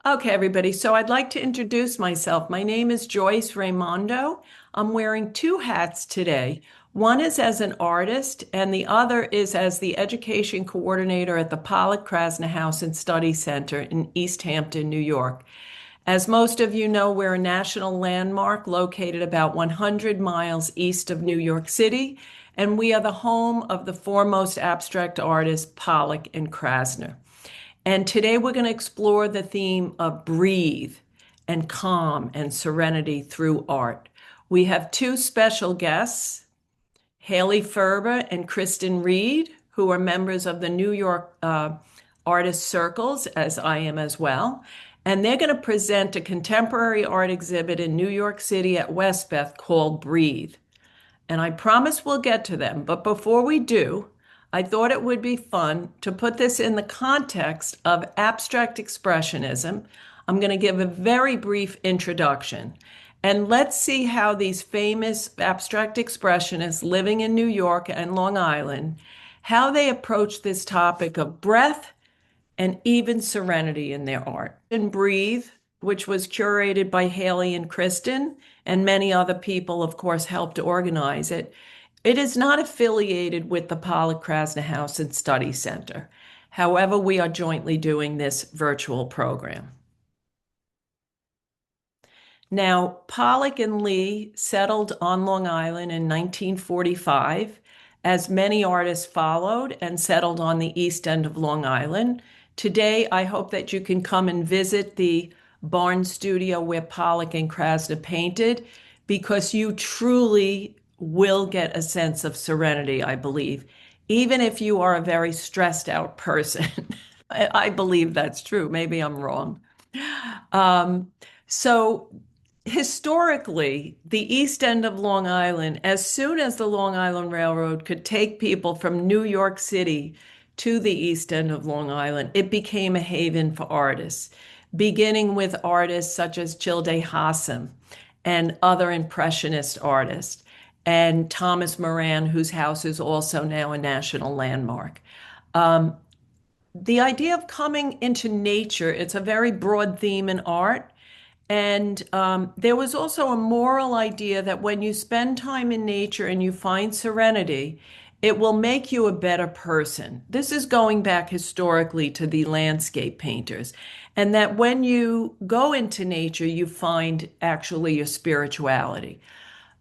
Okay, everybody. So I'd like to introduce myself. My name is Joyce Raimondo. I'm wearing two hats today. One is as an artist, and the other is as the education coordinator at the Pollock-Krasner House and Study Center in East Hampton, New York. As most of you know, we're a national landmark located about 100 miles east of New York City, and we are the home of the foremost abstract artists, Pollock and Krasner. And today we're going to explore the theme of breathe and calm and serenity through art. We have two special guests, Hayley Ferber and Kristin Reed, who are members of the New York Artist Circles, as I am as well. And they're going to present a contemporary art exhibit in New York City at Westbeth called Breathe. And I promise we'll get to them. But before we do, I thought it would be fun to put this in the context of abstract expressionism. I'm going to give a very brief introduction. And let's see how these famous abstract expressionists living in New York and Long Island, how they approach this topic of breath and even serenity in their art. And Breathe, which was curated by Hayley and Kristin, and many other people, of course, helped to organize it. It is not affiliated with the Pollock-Krasner House and Study Center. However, we are jointly doing this virtual program. Now, Pollock and Lee settled on Long Island in 1945, as many artists followed and settled on the east end of Long Island. Today, I hope that you can come and visit the barn studio where Pollock and Krasner painted, because you truly will get a sense of serenity, I believe, even if you are a very stressed out person. I believe that's true. Maybe I'm wrong. So historically, the east end of Long Island, as soon as the Long Island Railroad could take people from New York City to the east end of Long Island, it became a haven for artists, beginning with artists such as Childe Hassam and other impressionist artists, and Thomas Moran, whose house is also now a national landmark. The idea of coming into nature, it's a very broad theme in art. And there was also a moral idea that when you spend time in nature and you find serenity, it will make you a better person. This is going back historically to the landscape painters. And that when you go into nature, you find actually your spirituality.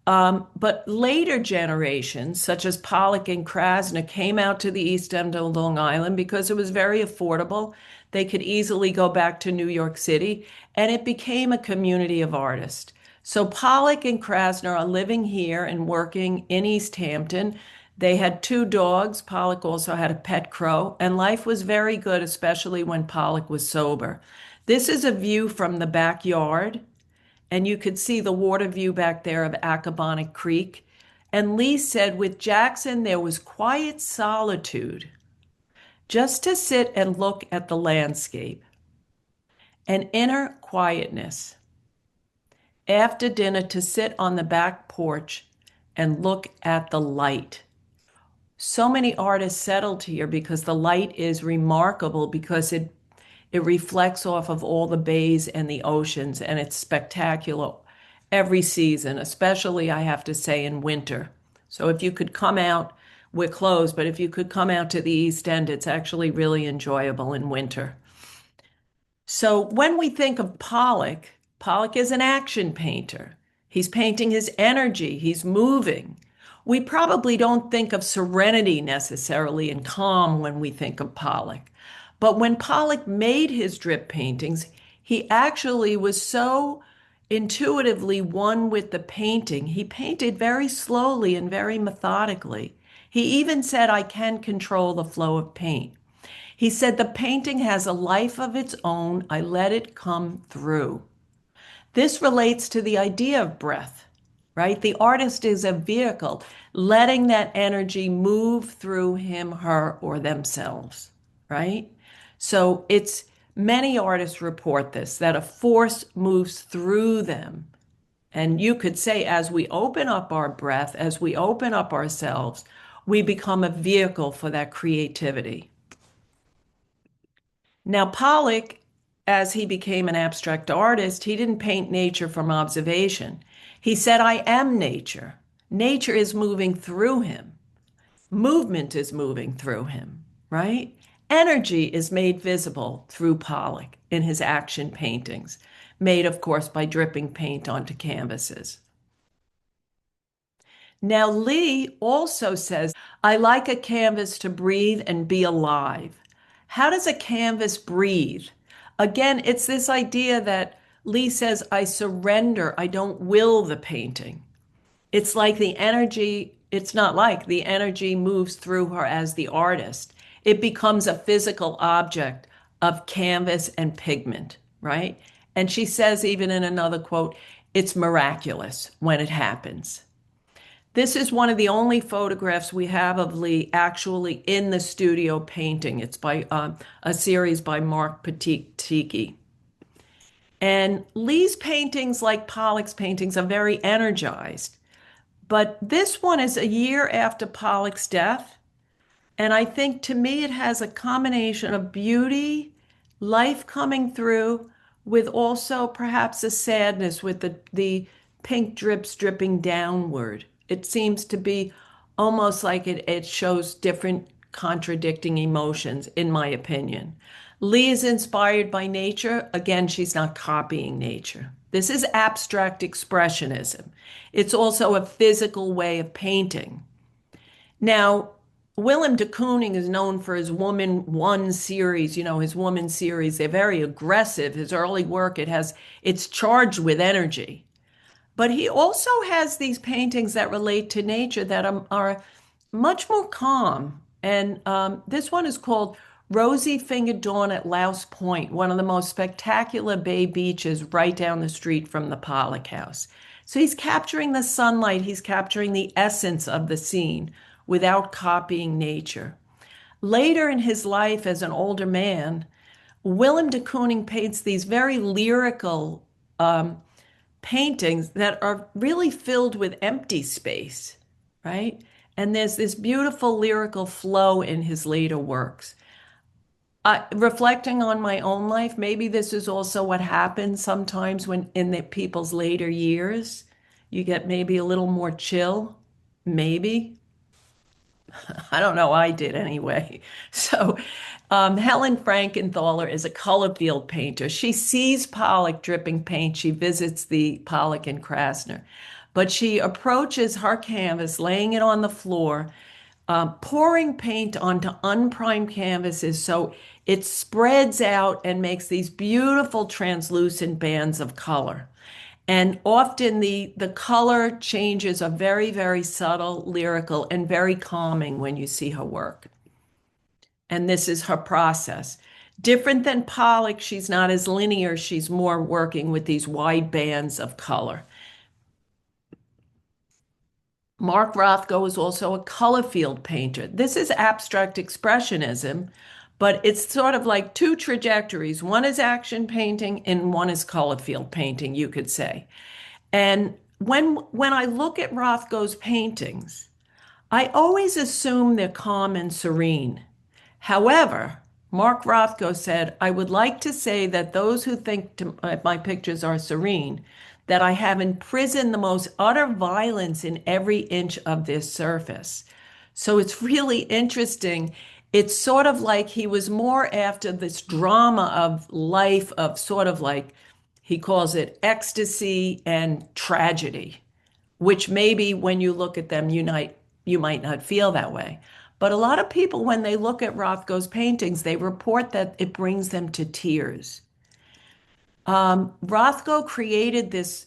But later generations, such as Pollock and Krasner, came out to the East End of Long Island because it was very affordable. They could easily go back to New York City, and it became a community of artists. So Pollock and Krasner are living here and working in East Hampton. They had two dogs. Pollock also had a pet crow, and life was very good, especially when Pollock was sober. This is a view from the backyard, and you could see the water view back there of Accabonac Creek. And Lee said with Jackson, there was quiet solitude, just to sit and look at the landscape, an inner quietness. After dinner, to sit on the back porch and look at the light. So many artists settled here because the light is remarkable, because it reflects off of all the bays and the oceans, and it's spectacular every season, especially, I have to say, in winter. So if you could come out, we're closed, but if you could come out to the East End, it's actually really enjoyable in winter. So when we think of Pollock, Pollock is an action painter. He's painting his energy, he's moving. We probably don't think of serenity necessarily and calm when we think of Pollock. But when Pollock made his drip paintings, he actually was so intuitively one with the painting. He painted very slowly and very methodically. He even said, I can control the flow of paint. He said, the painting has a life of its own. I let it come through. This relates to the idea of breath, right? The artist is a vehicle, letting that energy move through him, her, or themselves, right? So it's many artists report this, that a force moves through them. And you could say, as we open up our breath, as we open up ourselves, we become a vehicle for that creativity. Now, Pollock, as he became an abstract artist, he didn't paint nature from observation. He said, I am nature. Nature is moving through him. Movement is moving through him, right? Energy is made visible through Pollock in his action paintings, made, of course, by dripping paint onto canvases. Now, Lee also says, I like a canvas to breathe and be alive. How does a canvas breathe? Again, it's this idea that Lee says, I surrender, I don't will the painting. It's like the energy, it's not like the energy moves through her as the artist. It becomes a physical object of canvas and pigment, right? And she says, even in another quote, it's miraculous when it happens. This is one of the only photographs we have of Lee actually in the studio painting. It's by a series by Mark Patiki. And Lee's paintings, like Pollock's paintings, are very energized. But this one is a year after Pollock's death. And I think to me, it has a combination of beauty, life coming through, with also perhaps a sadness with the pink drips dripping downward. It seems to be almost like it shows different contradicting emotions, in my opinion. Lee is inspired by nature. Again, she's not copying nature. This is abstract expressionism. It's also a physical way of painting. Now, Willem de Kooning is known for his Woman One series, his woman series. They're very aggressive. His early work, it's charged with energy. But he also has these paintings that relate to nature that are much more calm. And this one is called Rosy Fingered Dawn at Louse Point, one of the most spectacular bay beaches right down the street from the Pollock House. So he's capturing the sunlight, he's capturing the essence of the scene without copying nature. Later in his life as an older man, Willem de Kooning paints these very lyrical paintings that are really filled with empty space, right? And there's this beautiful lyrical flow in his later works. Reflecting on my own life, maybe this is also what happens sometimes when in the people's later years, you get maybe a little more chill, maybe. I don't know, I did anyway. So, Helen Frankenthaler is a color field painter. She sees Pollock dripping paint. She visits the Pollock and Krasner, but she approaches her canvas, laying it on the floor, pouring paint onto unprimed canvases so it spreads out and makes these beautiful translucent bands of color. And often the color changes are very, very subtle, lyrical, and very calming when you see her work. And this is her process. Different than Pollock, she's not as linear. She's more working with these wide bands of color. Mark Rothko is also a color field painter. This is abstract expressionism, but it's sort of like two trajectories. One is action painting and one is color field painting, you could say. And when I look at Rothko's paintings, I always assume they're calm and serene. However, Mark Rothko said, I would like to say that those who think my pictures are serene, that I have imprisoned the most utter violence in every inch of their surface. So it's really interesting. It's sort of like he was more after this drama of life, of sort of like, he calls it ecstasy and tragedy, which maybe when you look at them, you might not feel that way. But a lot of people, when they look at Rothko's paintings, they report that it brings them to tears. Rothko created this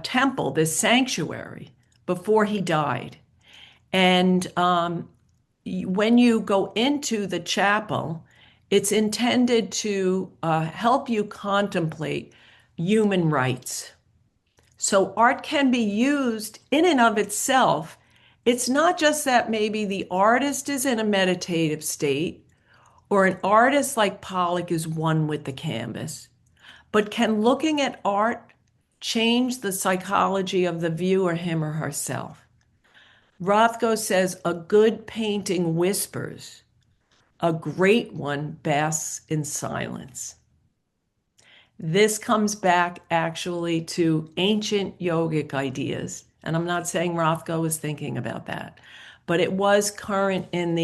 temple, this sanctuary, before he died. And when you go into the chapel, it's intended to help you contemplate human rights. So art can be used in and of itself. It's not just that maybe the artist is in a meditative state or an artist like Pollock is one with the canvas, but can looking at art change the psychology of the viewer, him or herself? Rothko says a good painting whispers, a great one basks in silence. This comes back actually to ancient yogic ideas. And I'm not saying Rothko was thinking about that, but it was current in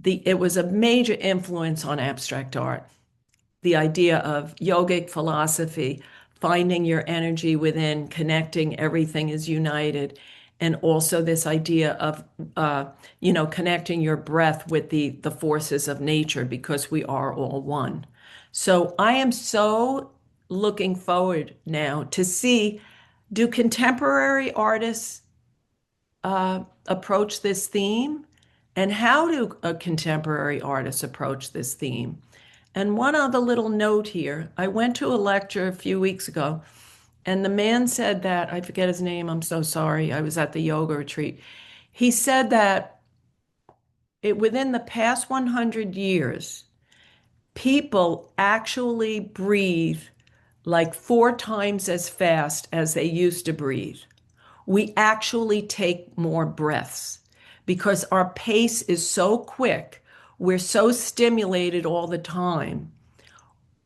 it was a major influence on abstract art. The idea of yogic philosophy, finding your energy within, connecting, everything is united. And also this idea of, connecting your breath with the forces of nature because we are all one. So I am so looking forward now to see, do contemporary artists approach this theme? And how do contemporary artists approach this theme? And one other little note here. I went to a lecture a few weeks ago, and the man said that, I forget his name, I'm so sorry. I was at the yoga retreat. He said that within the past 100 years, people actually breathe like 4 times as fast as they used to breathe. We actually take more breaths because our pace is so quick. We're so stimulated all the time.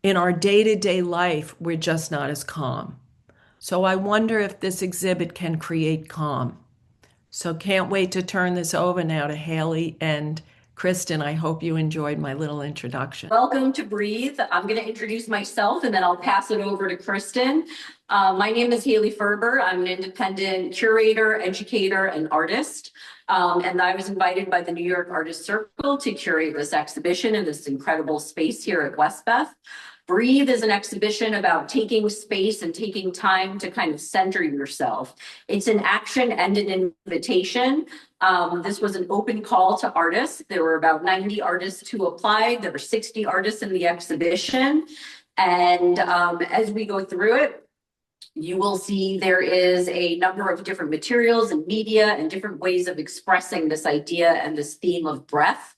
In our day-to-day life, we're just not as calm. So I wonder if this exhibit can create calm. So can't wait to turn this over now to Hayley and Kristin. I hope you enjoyed my little introduction. Welcome to Breathe. I'm going to introduce myself and then I'll pass it over to Kristin. My name is Hayley Ferber. I'm an independent curator, educator, and artist. And I was invited by the New York Artist Circle to curate this exhibition in this incredible space here at Westbeth. Breathe is an exhibition about taking space and taking time to kind of center yourself. It's an action and an invitation. This was an open call to artists. There were about 90 artists who applied. There were 60 artists in the exhibition. And as we go through it, you will see there is a number of different materials and media and different ways of expressing this idea and this theme of breath.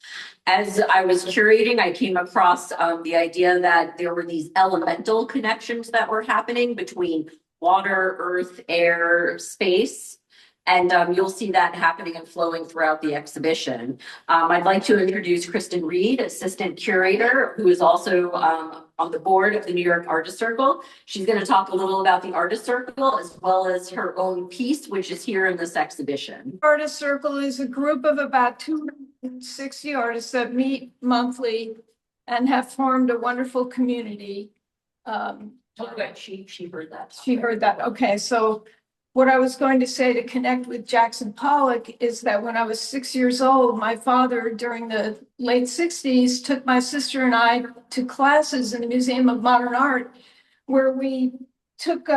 As I was curating, I came across the idea that there were these elemental connections that were happening between water, earth, air, space. And you'll see that happening and flowing throughout the exhibition. I'd like to introduce Kristin Reed, assistant curator, who is also on the board of the New York Artist Circle. She's going to talk a little about the Artist Circle as well as her own piece, which is here in this exhibition. Artist Circle is a group of about 260 artists that meet monthly and have formed a wonderful community. She heard that. She heard that. Okay, so what I was going to say to connect with Jackson Pollock is that when I was 6 years old, my father, during the late 60s, took my sister and I to classes in the Museum of Modern Art, where we took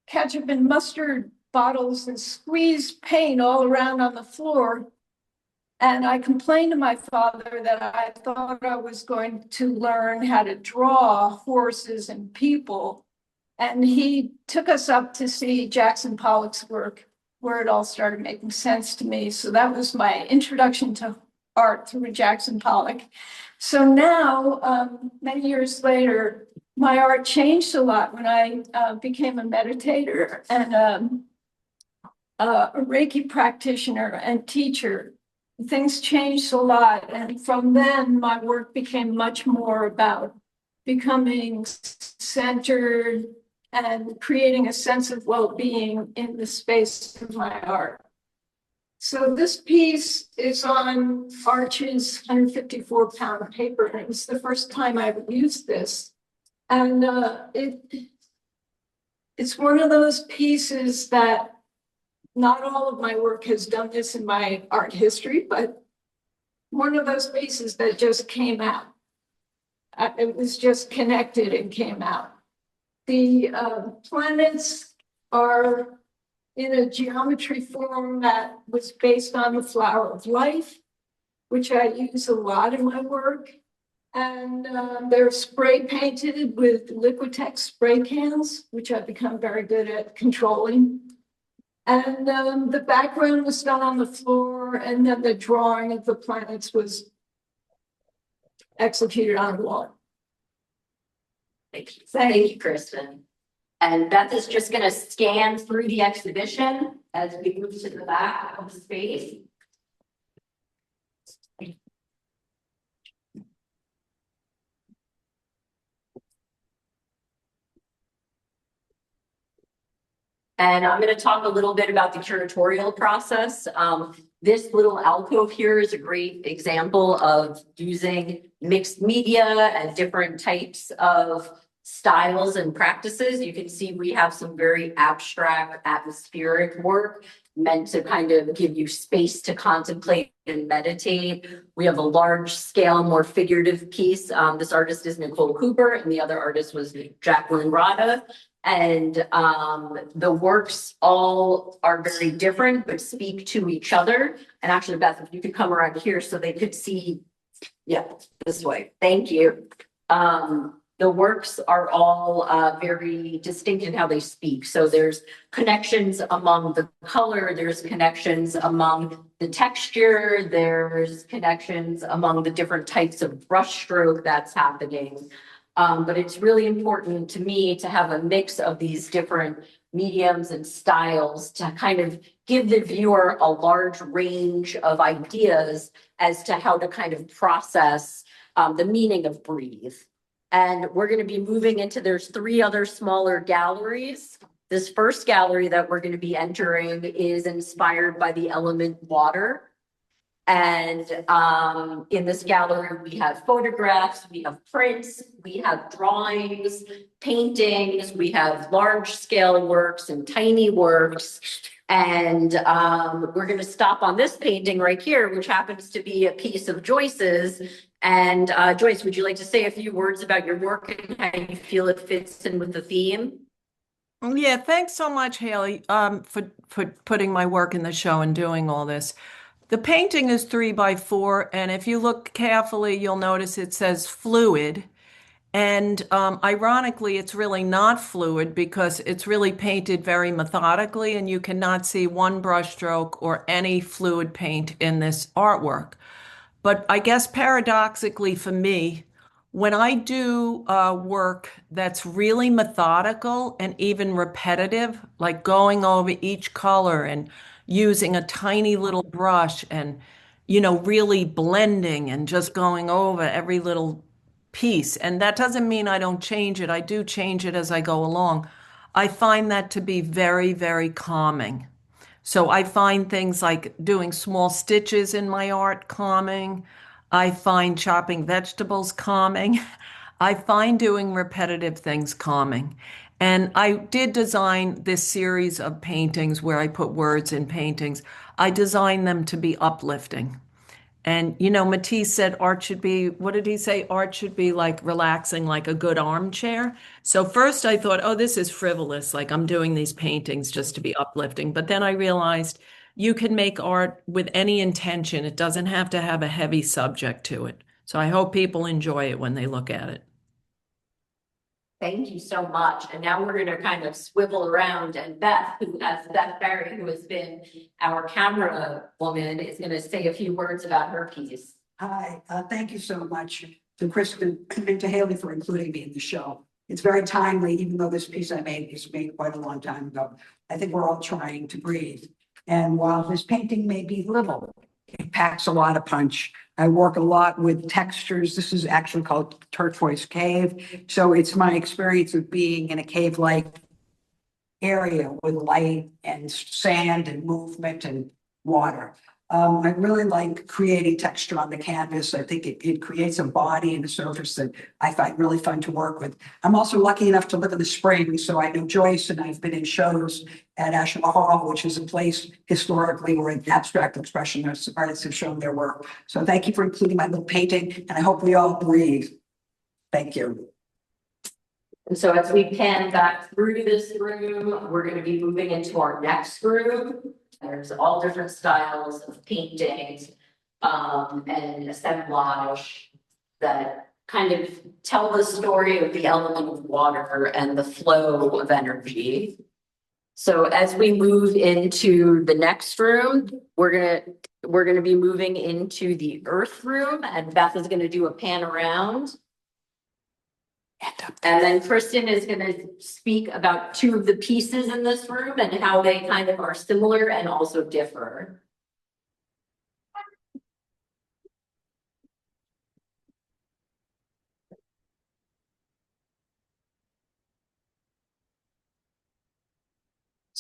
ketchup and mustard bottles and squeezed paint all around on the floor. And I complained to my father that I thought I was going to learn how to draw horses and people. And he took us up to see Jackson Pollock's work, where it all started making sense to me. So that was my introduction to art through Jackson Pollock. So now, many years later, my art changed a lot when I became a meditator and a Reiki practitioner and teacher. Things changed a lot. And from then, my work became much more about becoming centered and creating a sense of well-being in the space of my art. So this piece is on Arch's 154-pound paper, and it was the first time I've used this. And it's one of those pieces that not all of my work has done this in my art history, but one of those pieces that just came out. It was just connected and came out. The planets are in a geometry form that was based on the flower of life, which I use a lot in my work. And they're spray painted with Liquitex spray cans, which I've become very good at controlling. And the background was done on the floor, and then the drawing of the planets was executed on the wall. Thank you, Kristin. And Beth is just going to scan through the exhibition as we move to the back of the space. And I'm going to talk a little bit about the curatorial process. This little alcove here is a great example of using mixed media and different types of styles and practices. You can see we have some very abstract atmospheric work meant to kind of give you space to contemplate and meditate. We have a large scale, more figurative piece. This artist is Nicole Cooper, and the other artist was Jacqueline Rada. And the works all are very different, but speak to each other. And actually, Beth, if you could come around here so they could see, yeah, this way. Thank you. The works are all very distinct in how they speak. So there's connections among the color, there's connections among the texture, there's connections among the different types of brushstroke that's happening. But it's really important to me to have a mix of these different mediums and styles to kind of give the viewer a large range of ideas as to how to kind of process the meaning of breathe. And we're going to be moving into, there's 3 other smaller galleries. This first gallery that we're going to be entering is inspired by the element water. And in this gallery, we have photographs, we have prints, we have drawings, paintings, we have large scale works and tiny works. And we're going to stop on this painting right here, which happens to be a piece of Joyce's. And Joyce, would you like to say a few words about your work and how you feel it fits in with the theme? Yeah, thanks so much, Haley, for putting my work in the show and doing all this. The painting is 3 by 4, and if you look carefully, you'll notice it says fluid. And ironically, it's really not fluid because it's really painted very methodically, and you cannot see one brushstroke or any fluid paint in this artwork. But I guess paradoxically for me, when I do work that's really methodical and even repetitive, like going over each color and using a tiny little brush and, really blending and just going over every little piece. And that doesn't mean I don't change it. I do change it as I go along. I find that to be very, very calming. So I find things like doing small stitches in my art calming. I find chopping vegetables calming. I find doing repetitive things calming. And I did design this series of paintings where I put words in paintings. I designed them to be uplifting. And, Matisse said art should be, what did he say? Art should be like relaxing, like a good armchair. So first I thought, oh, this is frivolous. Like I'm doing these paintings just to be uplifting. But then I realized you can make art with any intention. It doesn't have to have a heavy subject to it. So I hope people enjoy it when they look at it. Thank you so much. And now we're going to kind of swivel around, and Beth Barry, who has been our camera woman, is going to say a few words about her piece. Hi, thank you so much to Kristin and to Haley for including me in the show. It's very timely, even though this piece I made was made quite a long time ago. I think we're all trying to breathe. And while this painting may be little, it packs a lot of punch. I work a lot with textures. This is actually called Turquoise Cave. So it's my experience of being in a cave-like area with light and sand and movement and water. I really like creating texture on the canvas. I think it creates a body and a surface that I find really fun to work with. I'm also lucky enough to live in the spring, so I know Joyce, and I've been in shows at Asheville Hall, which is a place historically where abstract expressionists artists have shown their work. So thank you for including my little painting, and I hope we all breathe. Thank you. And so as we pan back through this room, we're going to be moving into our next room. There's all different styles of paintings and assemblage that kind of tell the story of the element of water and the flow of energy. So as we move into the next room, we're gonna be moving into the earth room, and Beth is gonna do a pan around. And then Kristin is going to speak about 2 of the pieces in this room and how they kind of are similar and also differ.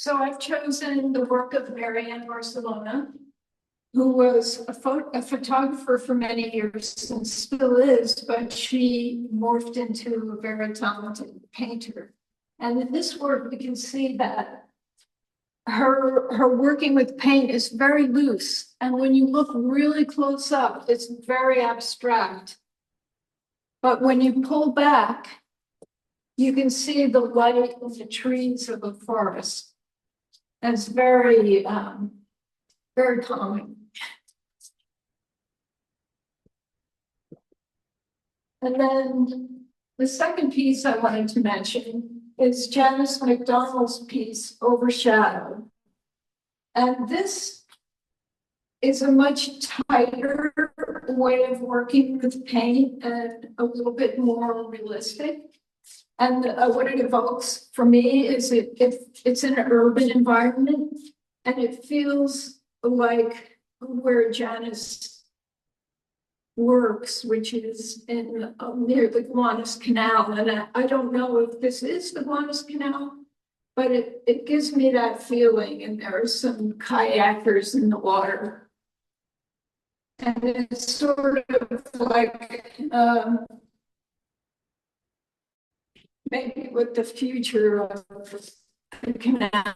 So I've chosen the work of Marianne Barcelona, who was a photographer for many years and still is, but she morphed into a very talented painter. And in this work, we can see that her working with paint is very loose. And when you look really close up, it's very abstract. But when you pull back, you can see the light of the trees of the forest. And it's very, very calming. And then the second piece I wanted to mention is Janice McDonald's piece, Overshadowed. And this is a much tighter way of working with paint and a little bit more realistic. And what it evokes for me is it's an urban environment, and it feels like where Janice works, which is in near the Gowanus Canal. And I don't know if this is the Gowanus Canal, but it gives me that feeling. And there are some kayakers in the water. And it's sort of like maybe what the future of the canal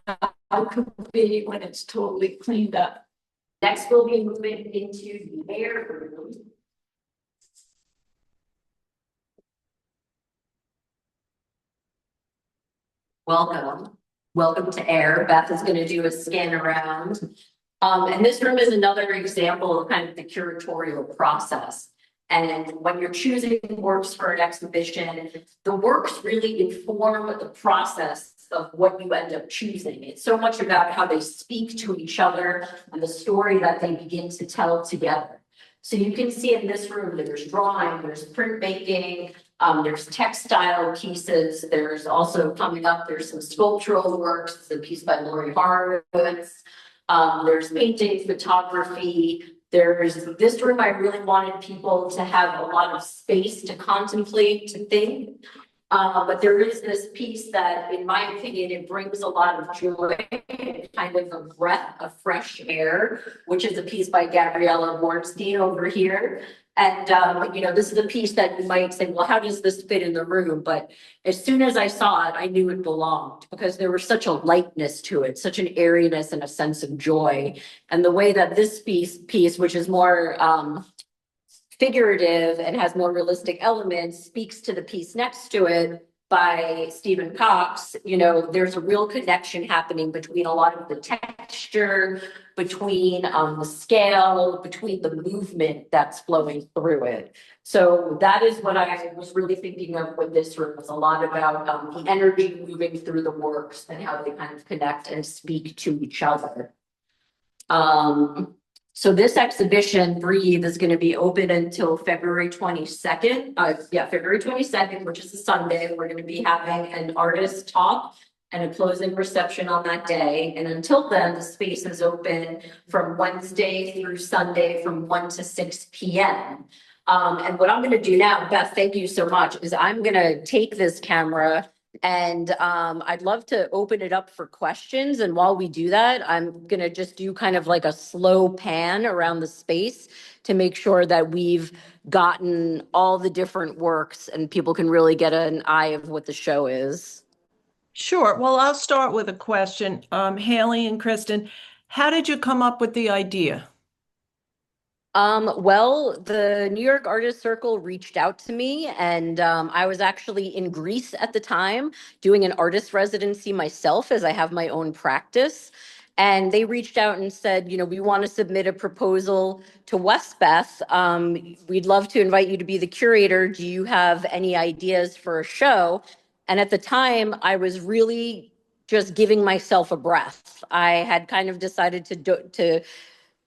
could be when it's totally cleaned up. Next, we'll be moving into the air room. Welcome. Welcome to air. Beth is going to do a scan around. And this room is another example of kind of the curatorial process. And when you're choosing works for an exhibition, the works really inform the process of what you end up choosing. It's so much about how they speak to each other and the story that they begin to tell together. So you can see in this room, there's drawing, there's printmaking, there's textile pieces. There's also coming up, there's some sculptural works, a piece by Lori Horowitz. There's painting, photography. There's this room. I really wanted people to have a lot of space to contemplate, to think. But there is this piece that, in my opinion, it brings a lot of joy, kind of a breath of fresh air, which is a piece by Gabriella Bornstein over here. And, you know, this is a piece that you might say, well, how does this fit in the room? But as soon as I saw it, I knew it belonged because there was such a lightness to it, such an airiness and a sense of joy. And the way that this piece, which is more figurative and has more realistic elements, speaks to the piece next to it by Stephen Cox, you know, there's a real connection happening between a lot of the texture, between the scale, between the movement that's flowing through it. So that is what I was really thinking of with this room. It's a lot about the energy moving through the works and how they kind of connect and speak to each other. So this exhibition, Breathe, is going to be open until February 22nd. February 22nd, which is a Sunday. We're going to be having an artist talk and a closing reception on that day. And until then, the space is open from Wednesday through Sunday from 1 to 6 p.m. And what I'm going to do now, Beth, thank you so much, is I'm going to take this camera and I'd love to open it up for questions. And while we do that, I'm going to just do kind of like a slow pan around the space to make sure that we've gotten all the different works and people can really get an eye of what the show is. Sure. Well, I'll start with a question. Hayley and Kristin, how did you come up with the idea? Well, the New York Artist Circle reached out to me, and I was actually in Greece at the time doing an artist residency myself, as I have my own practice. And they reached out and said, you know, we want to submit a proposal to Westbeth. We'd love to invite you to be the curator. Do you have any ideas for a show? And at the time, I was really just giving myself a breath. I had kind of decided to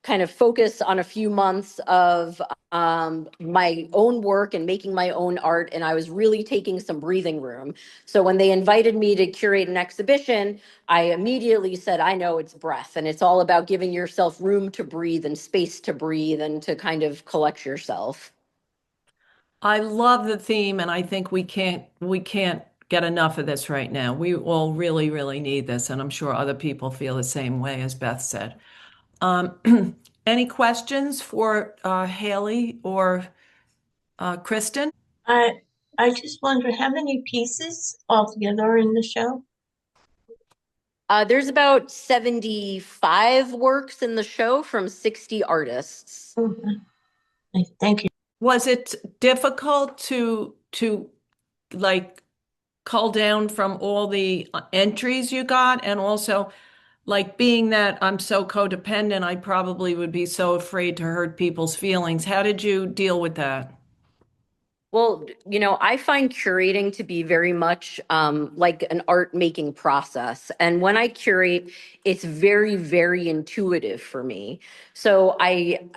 kind of focus on a few months of my own work and making my own art. And I was really taking some breathing room. So when they invited me to curate an exhibition, I immediately said, I know it's breath. And it's all about giving yourself room to breathe and space to breathe and to kind of collect yourself. I love the theme, and I think we can't get enough of this right now. We all really, really need this, and I'm sure other people feel the same way, as Beth said. Any questions for Hayley or Kristin? I I just wonder how many pieces altogether are in the show? There's about 75 works in the show from 60 artists. Mhm. Thank you. Was it difficult to like cull down from all the entries you got, and also like being that I'm so codependent, I probably would be so afraid to hurt people's feelings. How did you deal with that? Well, I find curating to be very much like an art making process. And when I curate, it's very, very intuitive for me. So I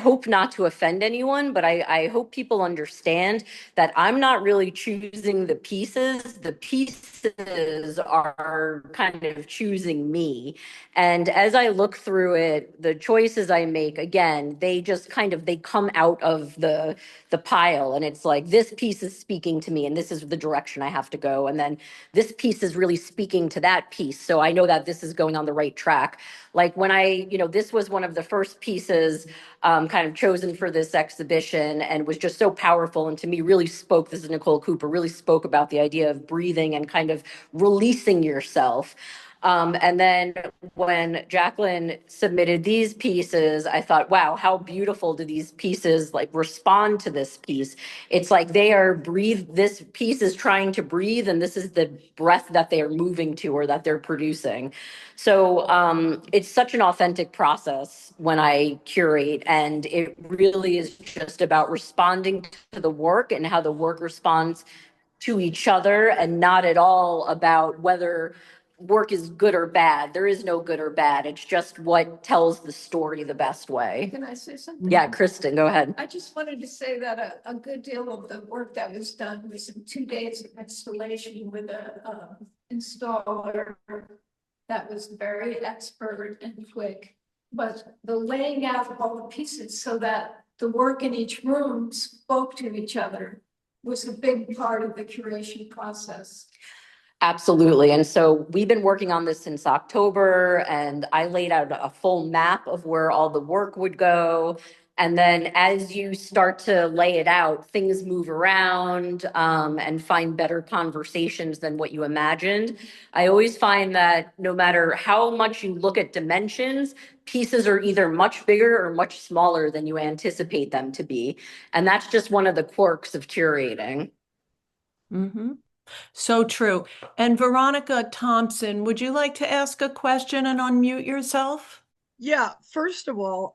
hope not to offend anyone, but I hope people understand that I'm not really choosing the pieces. The pieces are kind of choosing me. And as I look through it, the choices I make, again, they come out of the pile, and it's like this piece is speaking to me and this is the direction I have to go, and then this piece is really speaking to that piece, so I know that this is going on the right track. Like when this was one of the first pieces kind of chosen for this exhibition, and was just so powerful, and to me really spoke, this is Nicole Cooper, really spoke about the idea of breathing and kind of releasing yourself. And then when Jacqueline submitted these pieces, I thought, wow, how beautiful do these pieces like respond to this piece? It's like this piece is trying to breathe, and this is the breath that they are moving to or that they're producing. So it's such an authentic process when I curate, and it really is just about responding to the work and how the work responds to each other, and not at all about whether work is good or bad. There is no good or bad. It's just what tells the story the best way. Can I say something? Yeah, Kristin, go ahead. I just wanted to say that a good deal of the work that was done was in 2 days of installation with a installer that was very expert and quick. But the laying out of all the pieces so that the work in each room spoke to each other was a big part of the curation process. Absolutely. And so we've been working on this since October, and I laid out a full map of where all the work would go. And then as you start to lay it out, things move around and find better conversations than what you imagined. I always find that no matter how much you look at dimensions, pieces are either much bigger or much smaller than you anticipate them to be. And that's just one of the quirks of curating. Mm-hmm. So true. And Veronica Thompson, would you like to ask a question and unmute yourself? Yeah, first of all,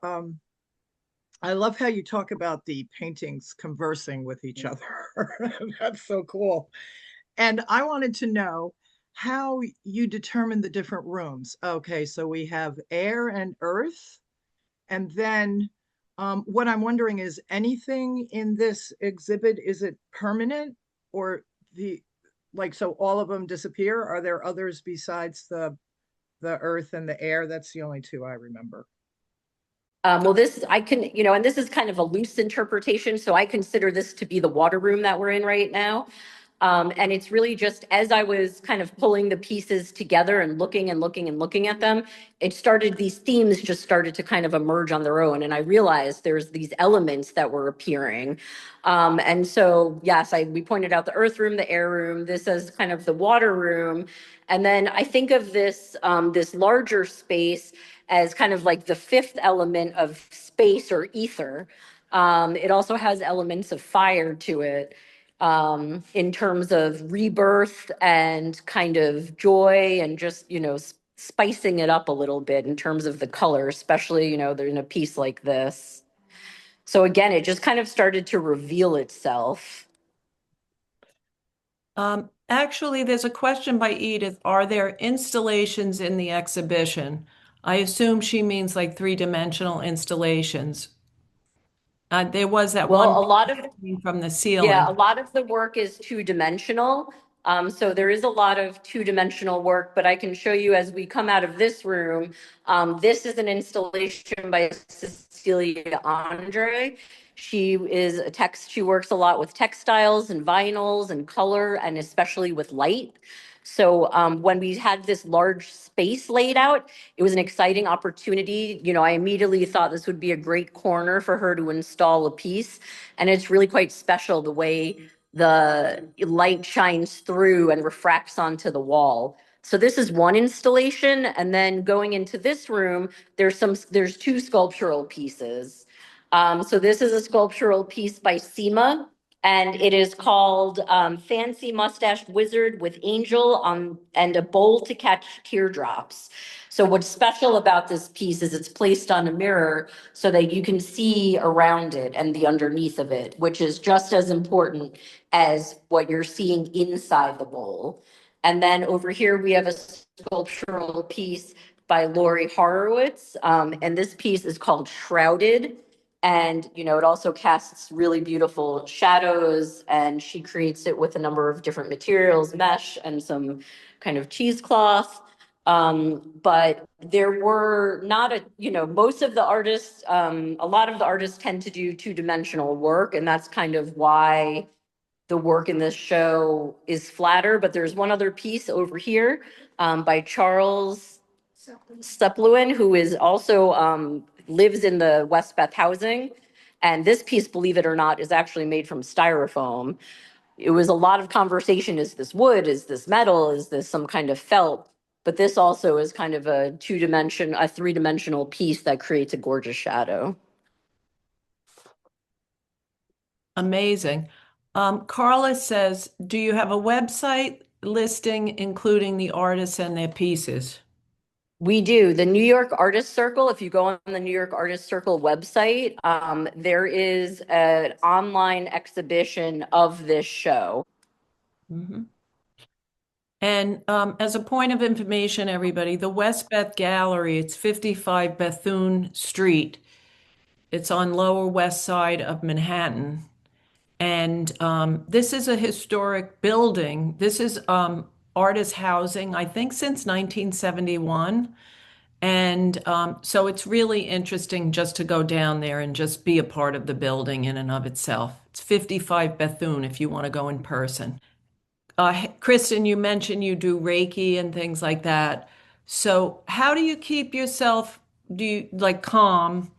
I love how you talk about the paintings conversing with each other. That's so cool. And I wanted to know how you determine the different rooms. Okay, so we have air and earth. And then what I'm wondering is anything in this exhibit, is it permanent, or so all of them disappear? Are there others besides the earth and the air? That's the only two I remember. Well, and this is kind of a loose interpretation, so I consider this to be the water room that we're in right now. And it's really just as I was kind of pulling the pieces together and looking and looking and looking at them, these themes just started to kind of emerge on their own. And I realized there's these elements that were appearing. And so, yes, we pointed out the earth room, the air room, this as kind of the water room. And then I think of this larger space as kind of like the fifth element of space or ether. It also has elements of fire to it in terms of rebirth and kind of joy, and just, spicing it up a little bit in terms of the color, especially, they're in a piece like this. So again, it just kind of started to reveal itself. Actually, there's a question by Edith. Are there installations in the exhibition? I assume she means like three-dimensional installations. There was that Well, one a lot of from the Yeah, ceiling. a lot of the work is two-dimensional. So there is a lot of two-dimensional work, but I can show you as we come out of this room. This is an installation by Cecilia Andre. She works a lot with textiles and vinyls and color and especially with light. So when we had this large space laid out, it was an exciting opportunity. You know, I immediately thought this would be a great corner for her to install a piece. And it's really quite special the way the light shines through and refracts onto the wall. So this is one installation. And then going into this room, there's two sculptural pieces. So this is a sculptural piece by Seema, and it is called Fancy Mustached Wizard with Angel and a bowl to catch teardrops. So what's special about this piece is it's placed on a mirror so that you can see around it and the underneath of it, which is just as important as what you're seeing inside the bowl. And then over here, we have a sculptural piece by Lori Horowitz. And this piece is called Shrouded. And, you know, it also casts really beautiful shadows, and she creates it with a number of different materials, mesh and some kind of cheesecloth. But there were not most of the artists, a lot of the artists tend to do two-dimensional work, and that's kind of why the work in this show is flatter. But there's one other piece over here by Charles Sepluin, who is also lives in the Westbeth housing. And this piece, believe it or not, is actually made from styrofoam. It was a lot of conversation. Is this wood? Is this metal? Is this some kind of felt? But this also is kind of a three-dimensional piece that creates a gorgeous shadow. Amazing. Carla says, do you have a website listing including the artists and their pieces? We do. The New York Artist Circle, if you go on the New York Artist Circle website, there is an online exhibition of this show. Mm-hmm. And as a point of information, everybody, the Westbeth Gallery, it's 55 Bethune Street. It's on Lower West Side of Manhattan. And this is a historic building. This is artist housing, I think, since 1971. And so it's really interesting just to go down there and just be a part of the building in and of itself. It's 55 Bethune if you want to go in person. Kristin, you mentioned you do Reiki and things like that. So how do you keep yourself, do you like calm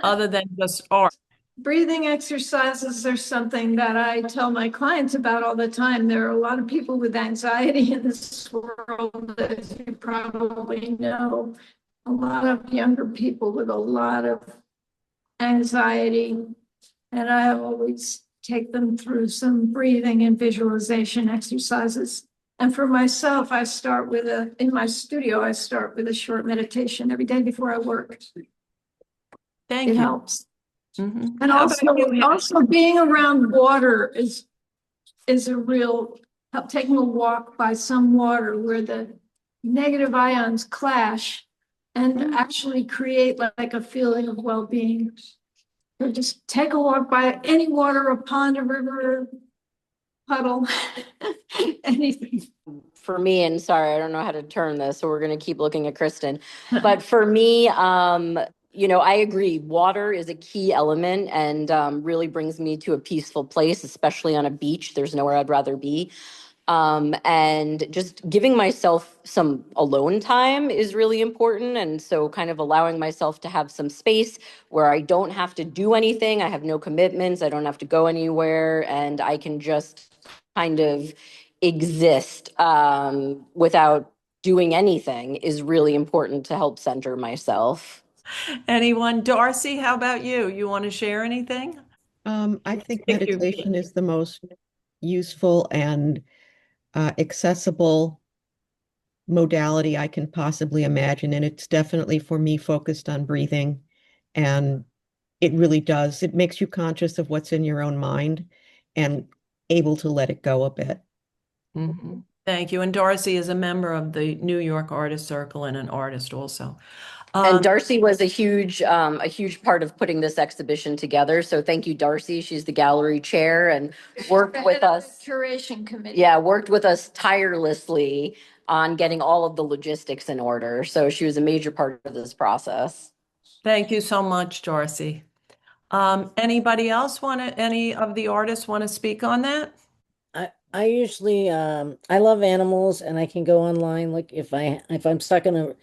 other than just art? Breathing exercises are something that I tell my clients about all the time. There are a lot of people with anxiety in this world, as you probably know. A lot of younger people with a lot of anxiety. And I always take them through some breathing and visualization exercises. And for myself, in my studio, I start with a short meditation every day before I work. Thank It you. helps. Mm-hmm. And also being around water is a real help. Taking a walk by some water where the negative ions clash and actually create like a feeling of well-being. So just take a walk by any water, a pond, a river, puddle, anything. For me, and sorry, I don't know how to turn this, so we're going to keep looking at Kristin. But for me, I agree. Water is a key element and really brings me to a peaceful place, especially on a beach. There's nowhere I'd rather be. And just giving myself some alone time is really important. And so kind of allowing myself to have some space where I don't have to do anything. I have no commitments. I don't have to go anywhere. And I can just kind of exist without doing anything is really important to help center myself. Anyone? Darcy, how about you? You want to share anything? I think Thank you. meditation is the most useful and accessible modality I can possibly imagine. And it's definitely for me focused on breathing. And it really does. It makes you conscious of what's in your own mind and able to let it go a bit. Mm-hmm. Thank you. And Darcy is a member of the New York Artist Circle and an artist also. And Darcy was a huge part of putting this exhibition together. So thank you, Darcy. She's the gallery chair and worked with us. Curation committee. Yeah, worked with us tirelessly on getting all of the logistics in order. So she was a major part of this process. Thank you so much, Darcy. Anybody else any of the artists want to speak on that? I usually I love animals and I can go online like if I'm stuck in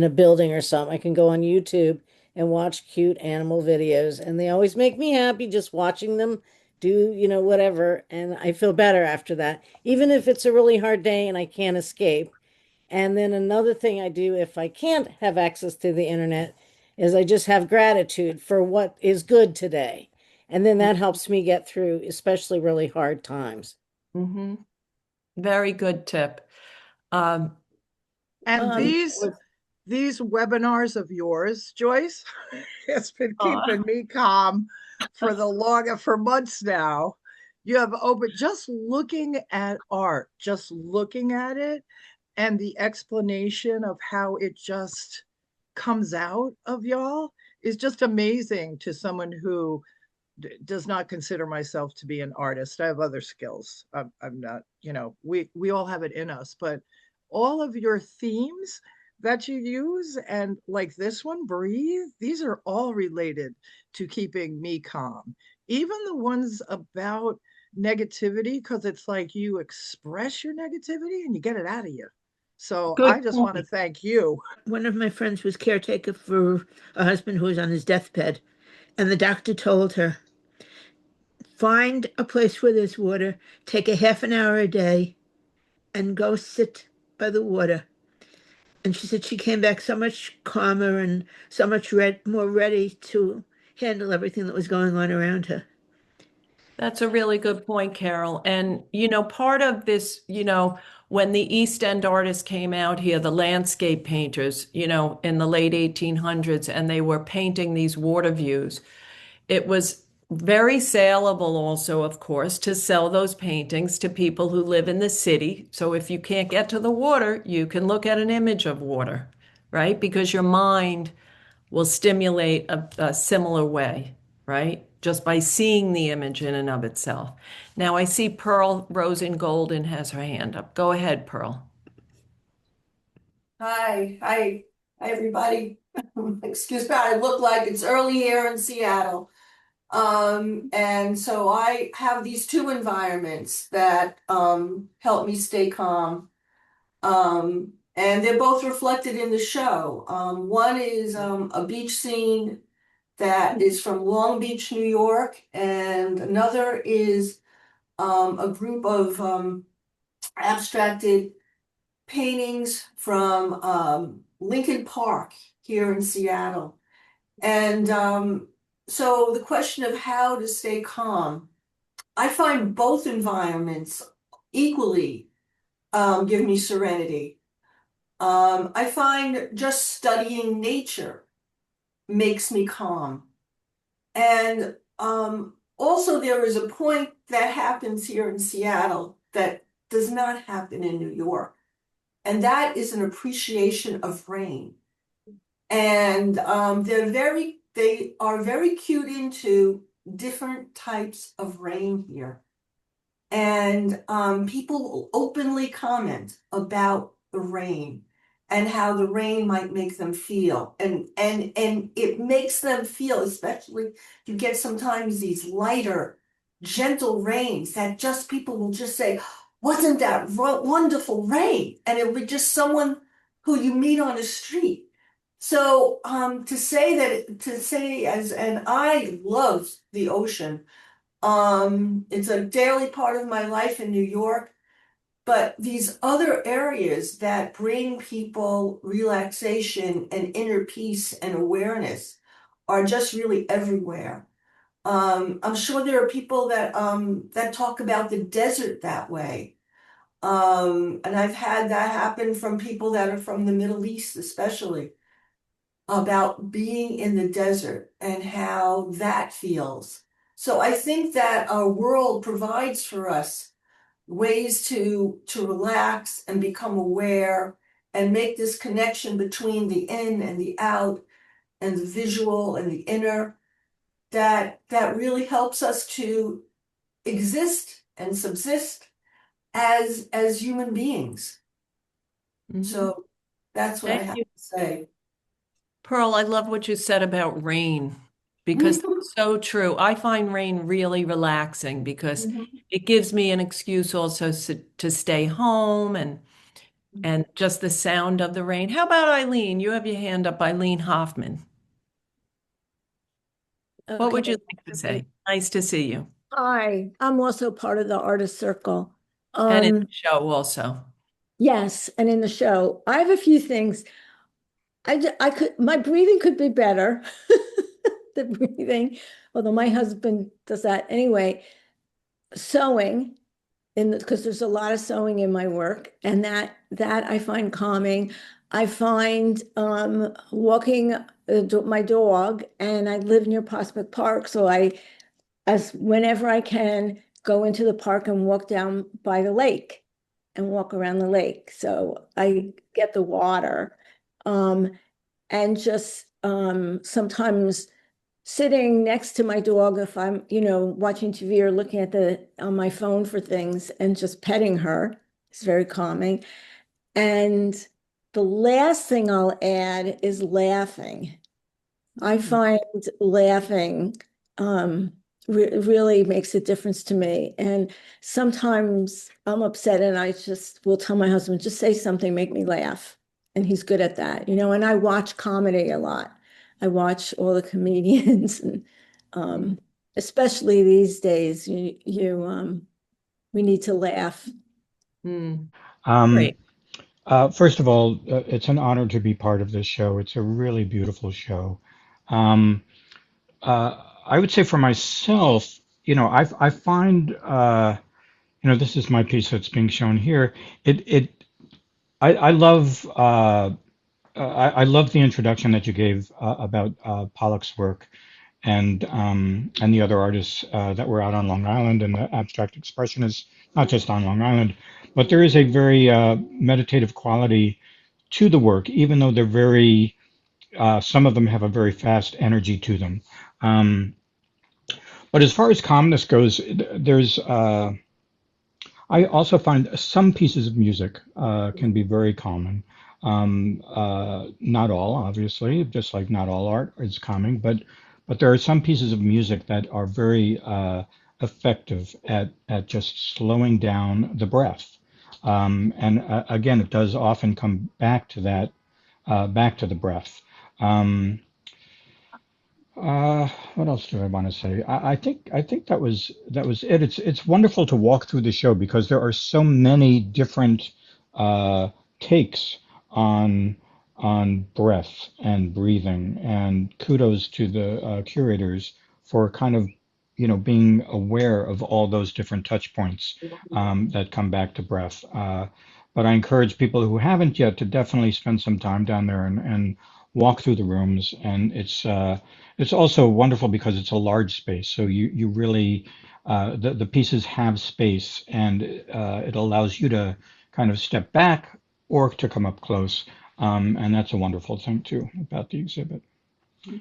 a building or something, I can go on YouTube and watch cute animal videos and they always make me happy just watching them do, whatever, and I feel better after that. Even if it's a really hard day and I can't escape. And then another thing I do if I can't have access to the internet is I just have gratitude for what is good today. And then that helps me get through especially really hard times. Mm-hmm. Very good tip. Um, And you- these webinars of yours, Joyce, has been keeping me calm for months now. You have opened just looking at art, just looking at it, and the explanation of how it just comes out of y'all is just amazing to someone who does not consider myself to be an artist. I have other skills. I'm not, we all have it in us, but all of your themes that you use and like this one, breathe, these are all related to keeping me calm. Even the ones about negativity, because it's like you express your negativity and you get it out of you. So I Good just want to point. thank you. One of my friends was caretaker for a husband who was on his deathbed, and the doctor told her, find a place where there's water, take a half an hour a day, and go sit by the water. And she said she came back so much calmer and so much more ready to handle everything that was going on around her. That's a really good point, Carol. And, part of this, when the East End artists came out here, the landscape painters, in the late 1800s, and they were painting these water views, it was very saleable also, of course, to sell those paintings to people who live in the city. So if you can't get to the water, you can look at an image of water, right? Because your mind will stimulate a similar way, right? Just by seeing the image in and of itself. Now I see Pearl Rose in Golden has her hand up. Go ahead, Pearl. Hi, everybody. Excuse me, I look like it's early here in Seattle. And so I have these two environments that help me stay calm. And they're both reflected in the show. One is a beach scene that is from Long Beach, New York, and another is a group of abstracted paintings from Lincoln Park here in Seattle. And so the question of how to stay calm, I find both environments equally give me serenity. I find just studying nature makes me calm. And also there is a point that happens here in Seattle that does not happen in New York. And that is an appreciation of rain. And they are very cued into different types of rain here. And people openly comment about the rain and how the rain might make them feel. And it makes them feel, especially you get sometimes these lighter, gentle rains that just people will just say, wasn't that wonderful rain? And it'll be just someone who you meet on the street. So to say and I love the ocean. It's a daily part of my life in New York, but these other areas that bring people relaxation and inner peace and awareness are just really everywhere. I'm sure there are people that talk about the desert that way. And I've had that happen from people that are from the Middle East, especially about being in the desert and how that feels. So I think that our world provides for us ways to relax and become aware and make this connection between the in and the out and the visual and the inner that really helps us to exist and subsist as human beings. Mhm. So that's what I Thank have you. to say. Pearl, I love what you said about rain. because it's so true. I find rain really relaxing because it gives me an excuse also to stay home and just the sound of the rain. How about Eileen? You have your hand up, Eileen Hoffman. What would you like to say? Nice to see you. Hi, I'm also part of the artist circle. And in the show also. Yes, and in the show, I have a few things. My breathing could be better. The breathing, although my husband does that anyway. Sewing, because there's a lot of sewing in my work, and that I find calming. I find walking my dog, and I live near Prospect Park, so as whenever I can, go into the park and walk down by the lake and walk around the lake. So I get the water. And just sometimes sitting next to my dog if I'm, watching TV or looking at on my phone for things and just petting her is very calming. And the last thing I'll add is laughing. I find laughing really makes a difference to me. And sometimes I'm upset and I just will tell my husband, just say something, make me laugh. And he's good at that, and I watch comedy a lot. I watch all the comedians and especially these days, we need to laugh. Great. First of all, it's an honor to be part of this show. It's a really beautiful show. Um, I would say for myself, I find, this is my piece that's being shown here. I love, I love the introduction that you gave about Pollock's work and the other artists that were out on Long Island and the abstract expressionists, not just on Long Island, but there is a very meditative quality to the work, even though they're very, some of them have a very fast energy to them. Um, but as far as calmness goes, there's, I also find some pieces of music can be very calming. Not all, obviously, just like not all art is calming, but there are some pieces of music that are very effective at just slowing down the breath. And again, it does often come back to that, back to the breath. Um, what else do I want to say? I think that was it. It's wonderful to walk through the show because there are so many different uh, takes on breath and breathing. And kudos to the curators for kind of being aware of all those different touch points that come back to breath. But I encourage people who haven't yet to definitely spend some time down there and walk through the rooms. And it's also wonderful because it's a large space, so you really the pieces have space, and it allows you to kind of step back or to come up close, and that's a wonderful thing too about the exhibit.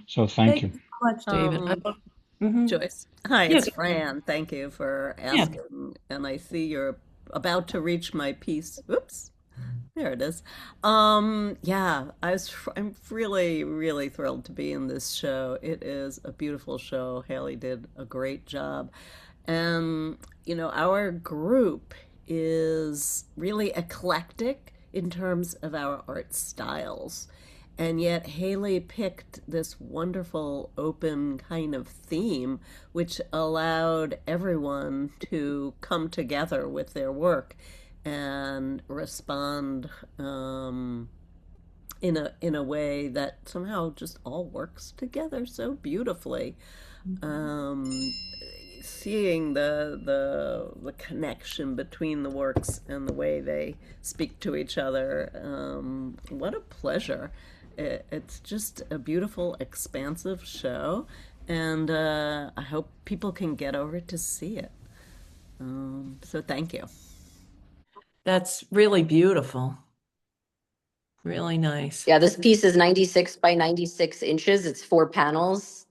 So thank Thank you. you so much, David. Joyce. Hi, Yeah, it's Fran. Thank you for yeah. asking. And I see you're about to reach my piece. Oops. There it is. Yeah, I'm really, really thrilled to be in this show. It is a beautiful show. Haley did a great job. And, our group is really eclectic in terms of our art styles. And yet Haley picked this wonderful open kind of theme, which allowed everyone to come together with their work and respond in a way that somehow just all works together so beautifully. Um, Seeing the connection between the works and the way they speak to each other, what a pleasure! It's just a beautiful, expansive show, and I hope people can get over to see it. So thank you. That's really beautiful. Really nice. Yeah, this piece is 96 by 96 inches. It's 4 panels.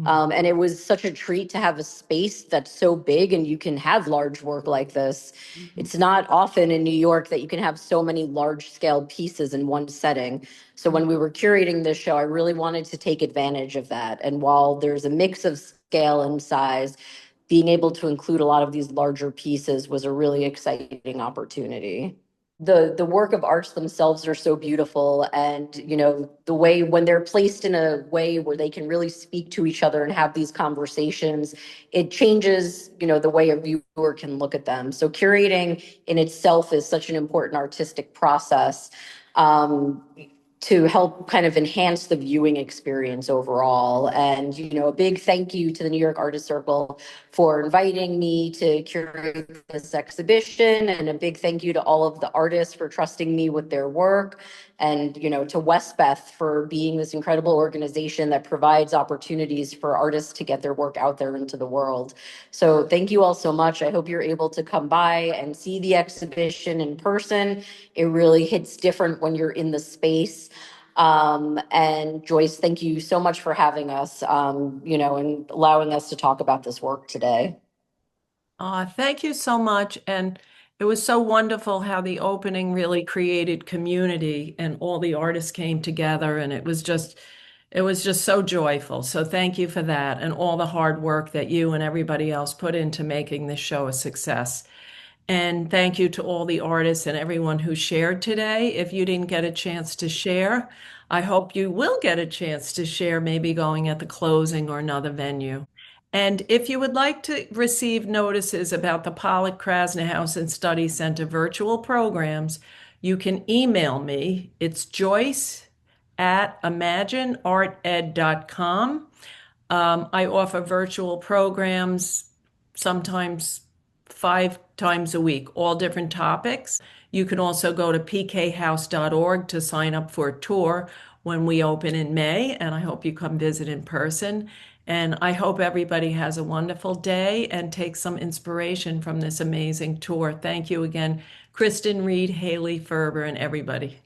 And it was such a treat to have a space that's so big and you can have large work like this. It's not often in New York that you can have so many large scale pieces in one setting. So when we were curating this show, I really wanted to take advantage of that. And while there's a mix of scale and size, being able to include a lot of these larger pieces was a really exciting opportunity. The work of arts themselves are so beautiful, and the way when they're placed in a way where they can really speak to each other and have these conversations, it changes the way a viewer can look at them. So curating in itself is such an important artistic process, to help kind of enhance the viewing experience overall. And, a big thank you to the New York Artist Circle for inviting me to curate this exhibition. And a big thank you to all of the artists for trusting me with their work. And, to Westbeth for being this incredible organization that provides opportunities for artists to get their work out there into the world. So thank you all so much. I hope you're able to come by and see the exhibition in person. It really hits different when you're in the space. And Joyce, thank you so much for having us, and allowing us to talk about this work today. Thank you so much. And it was so wonderful how the opening really created community and all the artists came together, and it was just so joyful. So thank you for that and all the hard work that you and everybody else put into making this show a success. And thank you to all the artists and everyone who shared today. If you didn't get a chance to share, I hope you will get a chance to share, maybe going at the closing or another venue. And if you would like to receive notices about the Pollock-Krasner House and Study Center virtual programs, you can email me. It's joyce@imaginearted.com. I offer virtual programs sometimes 5 times a week, all different topics. You can also go to pkhouse.org to sign up for a tour when we open in May, and I hope you come visit in person. And I hope everybody has a wonderful day and takes some inspiration from this amazing tour. Thank you again, Kristin, Reed, Hayley Ferber, and everybody.